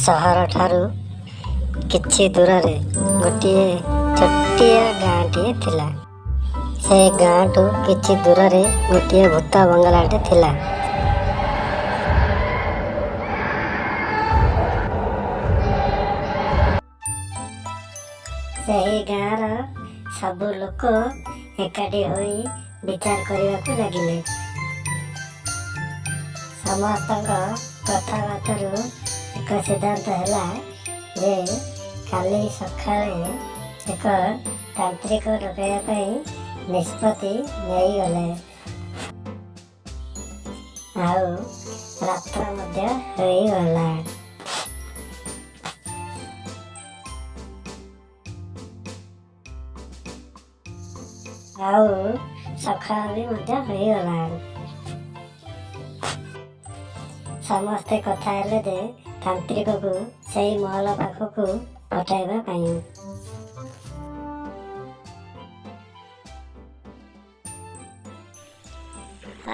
सहर ठारू किछि दूर रे गोटे छोटिया गाँटीए थिला। से गाँ टू किछि दूर रे गोटे भूत बंगलाटे थिला। सही गाँर सबु लोक एकाठी होई विचार करने लगिले। समस्त कथबार्ता एक सिद्धांत है जे काली सकाळे एक तांत्रिक डकैया निष्पत्ति नहीं गले। आउ रात्र मध्य होई गला। आउ सकाळ भी मध्य होई गला। समस्ते कथा हेले जे तांत्रिक को सही महल पाखक पठाइबा पाई।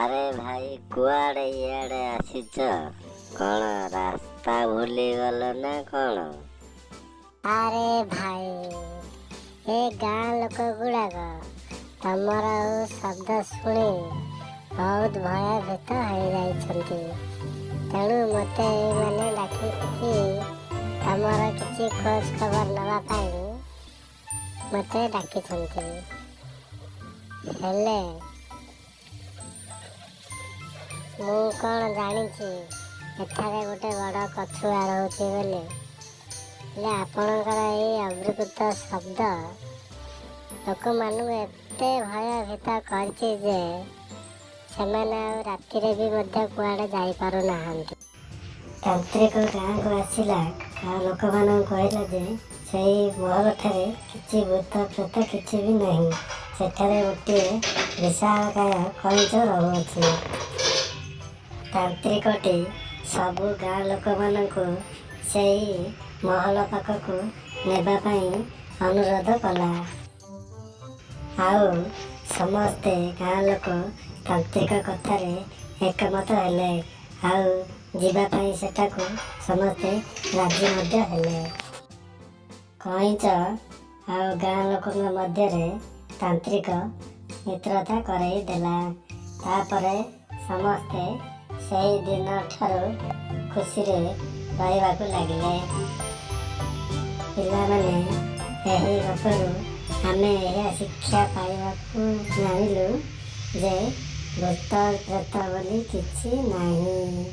अरे भाई कुआड़े इयाड़े आसीच कौन रास्ता भूली गल ना कौन? अरे भाई ए गाँ लोक गुड़ाक तमर शब्द शुणी बहुत भयभीत हो जाइछन्ति। तेणु मते माने डाकिकी तमर किछि खोज खबर नवा पाई मते डाकिछन्ति। हेले मु कौन जानिछि एठारे गोटे बड़ कछुआ रहउछि बोली। हेले आपणकर एई अभिकृत शब्द लोक मानू एते भयभीत करछि जे सेमाने रातिरे भी मध्य कुआड़े जाई पारु नाहंती। तांत्रिक गाँ को आसिला लोक मान कहला जे सही महल ठारे किछि भूत प्रेत किछि भी नहीं। सेठारे गोटे विशालकाय कइंच रहुअछि। तांत्रिकटी सबु गाँ लोक मानकु सही महल पाखकु नेबा पई अनुरोध कला। आउ समस्ते गाँ लोक तांत्रिक कथारे एकमत हेले। आउ जीवा पाई सेठाकु समस्ते राजी मध्य हेले। कइंच आउ गाँ लोकक मध्यरे तांत्रिक मित्रता करई देला। तापरे समस्ते सही दिन ठारू खुशी रे रहिबाकु लागिले। पिला माने एही गपरु आमे एहा शिक्षा पाइबाकु जानिलु जे भूत प्रेत बोली किछि नाही।